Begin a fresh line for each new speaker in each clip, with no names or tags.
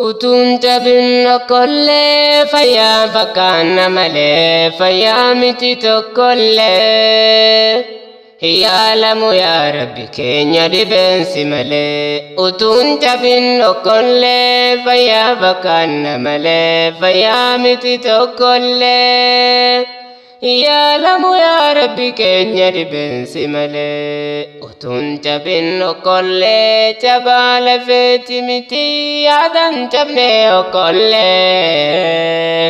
utuun jabinna kollee fayyaa fakkaanna malee fayyaa miti tokkollee yaalamu yaa rabbi keenya dhibeensi malee utuun jabinna kollee fayyaa fakkaanna malee fayyaa miti tokkollee yaalamu yaa rabbi keenya dhibeensi malee utuun jabinna kollee jabaa lafeeti miti yaadan jabnee kollee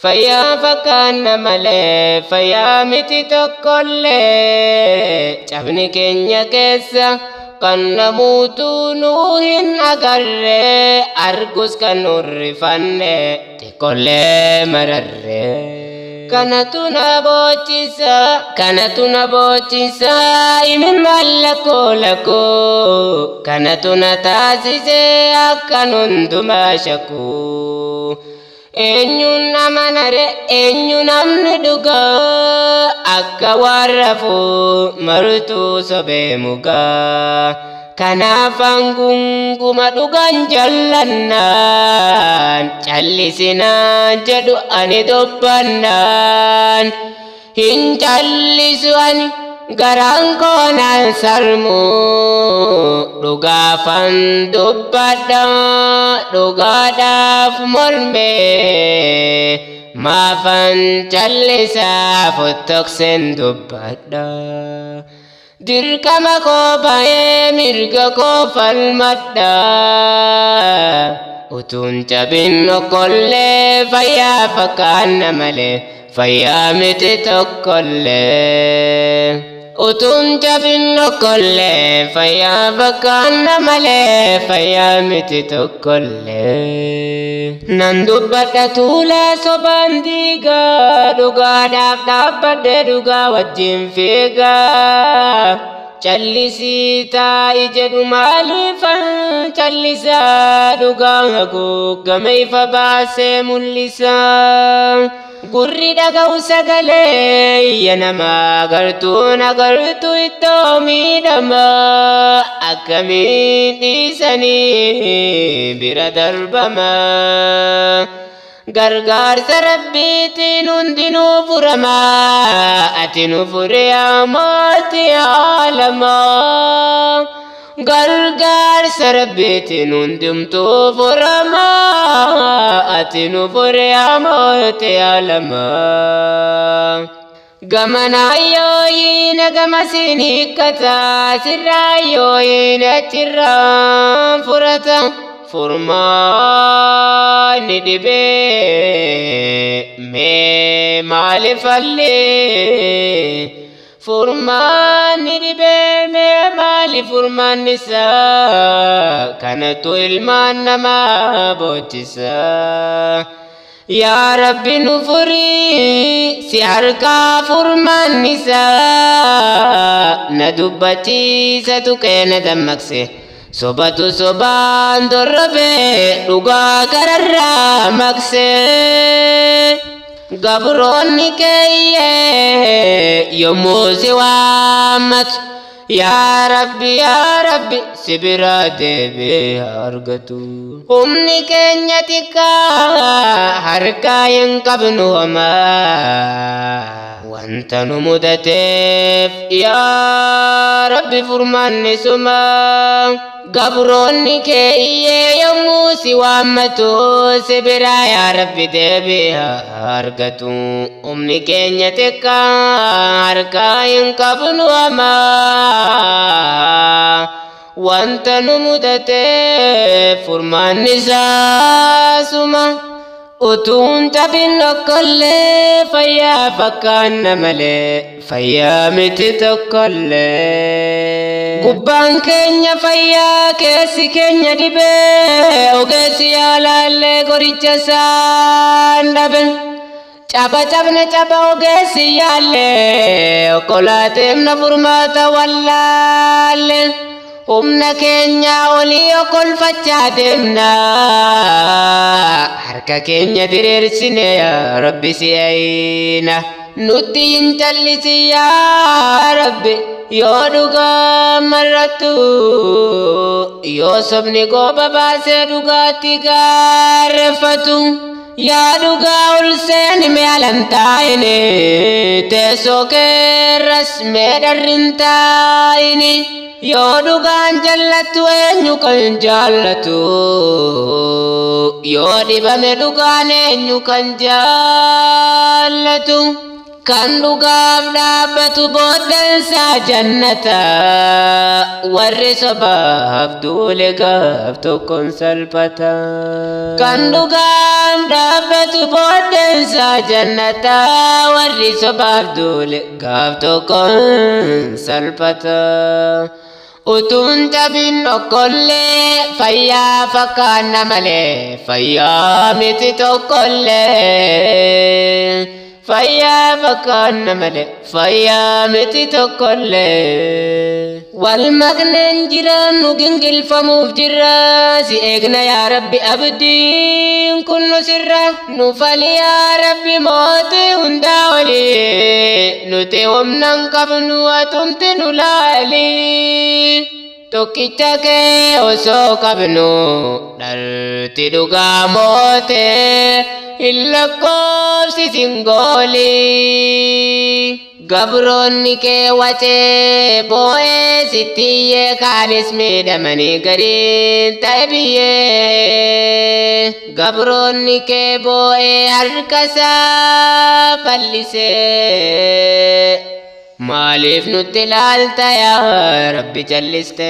fayyaa fakkaanna malee fayyaa miti tokkollee cabni keenya keessa kan namuutu nuu hin agarree argus kan nurrifanne xiqqollee mararree kanatu na bochisa imin mallakoo lakoo kanatu na taasise akkan hundumaa shakuu eenyuun amanare eenyu namni dhugaa akka waan rafuu martuu sobee mugaa kanaafan gunguma dhugan jallannaan callisinaan jedhu ani dubbannaan hin callisu ani garaan koonaan sarmu dhugaafan dubbadha dhugaadhaaf mormee maafan callisaa fottoksen dubbadha dirqama koo bahee mirga koo falmadha utuun jabin okkollee fayyaa fakkaanna malee fayyaa miti tokkollee utuun jabin okkollee fayyaa fakkaanna malee fayyaa miti tokkollee nan dubbadha tuulee sobaan diigaa dhugaadhaaf dhaabbadhe dhugaa wajjin fiigaa callisii taa'i jedhu maaliifan callisaa dhugaa haguugame ifa baasee mul'isaa gurri dhaga'u sagalee iyya namaa agartuun agartu ittoo miidhamaa akkamiin dhiisanii bira darbamaa gargaarsa rabbiitiin hundinuu furamaa ati nu fure amootti aalamaa gargaarsa rabbiitiin hundumtuu furamaa ati nu fure amootti aalamaa gamanaa yooyiina gamasiin hiikkataa sirraa yooyiina achirraan furata furmaanni dhibee mee maalifallee furmaanni dhibee mee maali furmaanni isaa kanatu ilmaan namaa boochisaa yaa rabbi nu furii si harkaa furmaanni isaa na dubbachiisa tuqee na dammaqse sobatu sobaan dorrobee dhugaa gararraa maqsee gabroonni keeyyee yommuu si waammatu yaa rabbi si biraa deebi'ee argatu humni keenya xiqqaa harkaa hin qabnu homaa wanta nu mudateef yaa rabbi furmaanni suma gabroonni keeyyee yommuu si waammatu si biraa yaa rabbi deebi'ee argatu humni keenya xiqqaa harkaa hin qabnu homaa wanta nu mudateef furmaanni isaa suma utuun jabin okkollee fayyaa fakkaanna malee fayyaa miti tokkollee gubbaan keenya fayyaa keessi keenya dhibee ogeessi yaalaallee qoricha isaan dhabe caba cabne caba ogeessi yaallee okkolaateemna furmaata wallaalle humna keenya olii okolfachaa deemna harka keenya diriirsine yaa rabbi si'ayna nutti hin callisi yaa rabbi yoo dhugaa marrattu Yusuf ni goba baase dhugatti gaarreffatu yaa dhugaa ulseen mee alantaayini teessoo keerras mee dharrintaayini yoo dhugaan jallatu eenyu kan jallatu yoo dhibame dhugaan eenyu kan jallatu kan dhugaaf dhaabbatu booddansaa jannata warri sobaaf duule gaaf tokkoon salphata kan dhugaaf dhaabbatu booddansaa jannata warri sobaaf duule gaaf tokkoon salphata utuun tabin okkollee fayyaa fakkaanna malee fayyaa miti tokkollee fayyaa fakkaanna malee fayyaa miti tokkollee wal maqneen jiran nu gingilfamuuf jirra si eegna yaa rabbi abdiin kun nu sirra nu fali yaa rabbi mootii hundaa olii nuti humnan qabnu atumti nu laali tokkicha kee osoo qabnu dhalti dhugaa mootee illakkoofsisin goolii gabroonni kee wacee boo'ee sittiyyee kaanis miidhamanii gariin ta'e biyyee gabroonni kee boo'ee harkasaa fallisee maaliif nutti ilaalta yaa rabbi jalliste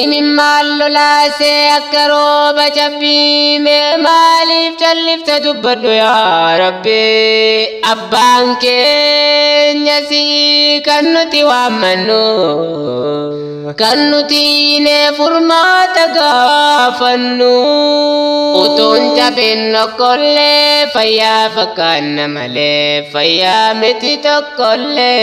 imimmaan lolaasee akka rooba cabbiime maaliif jallifta dubbadhu yaa rabbi abbaan keenya si kan nuti waammannu kan nuti nee furmaata gaafannu utuun jabin okkollee fayyaa fakkaanna malee fayyaa miti tokkollee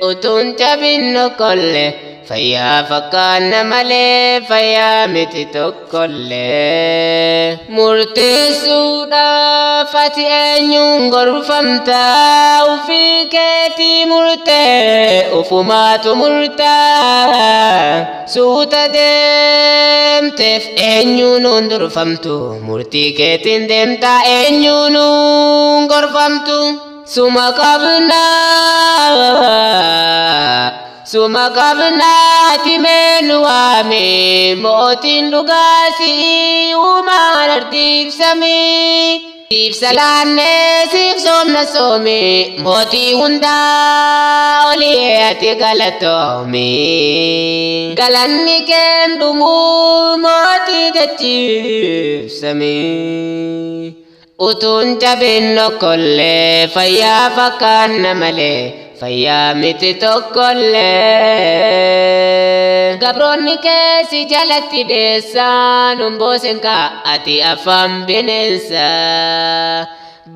utuun jabin okkollee fayyaa fakkaanna malee fayyaa miti tokkollee murteessuudhaaf ati eenyuun gorfamtaa ufii keetii murtee ufumaatu murtaa suuta deemteef eenyuun hundurfamtu murtii keetiin deemtaa eenyuun gorfamtu suma qabnaati meenu waame mootiin dhugaasii uumaan ardiif samii siif salaannee siif soomna soome mootii hundaa olii ati galatoomi galanni keen dhumuu mootii dachiif samii utuun jabin okkollee fayyaa fakkaanna malee fayyaa miti tokkollee gabroonni keessi jalatti deessaan humboosin ati afaan bineensa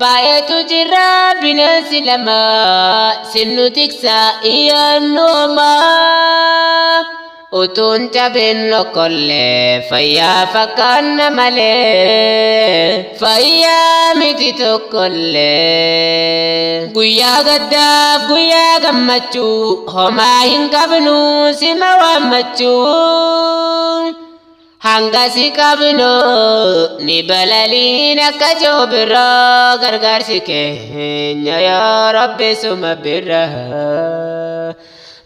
baay'eetu jira bineensi lama sinnu tiksa iyyaannumaa utuun jabin okkollee fayyaa fakkaanna malee fayyaa miti tokkollee guyyaa gaddaaf guyyaa gammachuu homaa hin qabnu sima waammachuu hanga si qabnu ni balaliin akka joobirraa gargaarsi keenya yaa rabbi suma birraa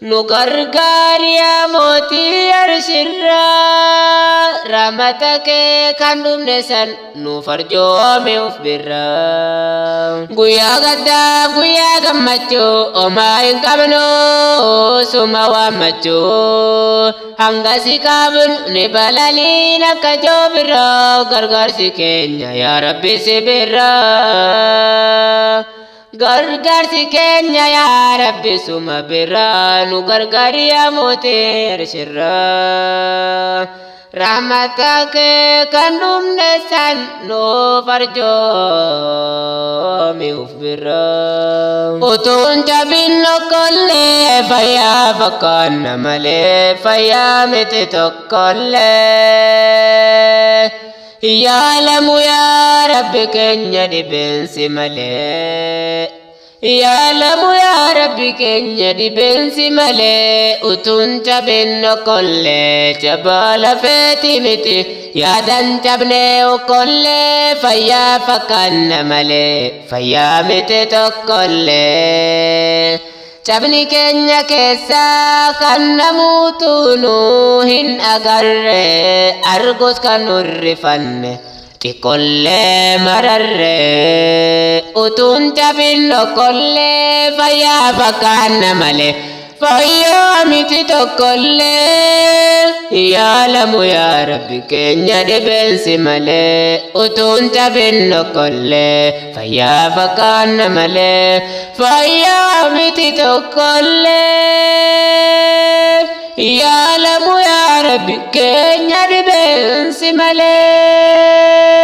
nu gargaari yaa mootii arshirraa rahmata kee kan dhumne san nu farjoome uf birraa guyyaa gaddaaf guyyaa gammachuu homaa hin qabnu suma waammachuu hanga si qabnu ni balaliin akka joobirraa gargaarsi keenya yaa rabbi si birraa gargaarsi keenya yaa rabbi suma birraa nu gargaari yaa mootii arshirraa rahmata kee kan dhumne san nu farjoomi uf birraa utuun jabin okkollee fayyaa fakkaanna malee fayyaa miti tokkollee yaalamu yaa rabbi keenya dhibeensi malee يعلم يا ربي كن دبنس ملي أتون جبن كل جبال فتمتي يا دن جبن وكل فيا فكان ملي فيا متت كل جبني كن كيسا كان موتونو هن أجر أرجوس كنور فن كل مرر أتون جبن كل فيا فكان ملي فيا متت كل يعلم يا ربي كن دبنس ملي أتون جبن كل فيا فكان ملي فيا متت كل يعلم يا ربي كن دبنس ملي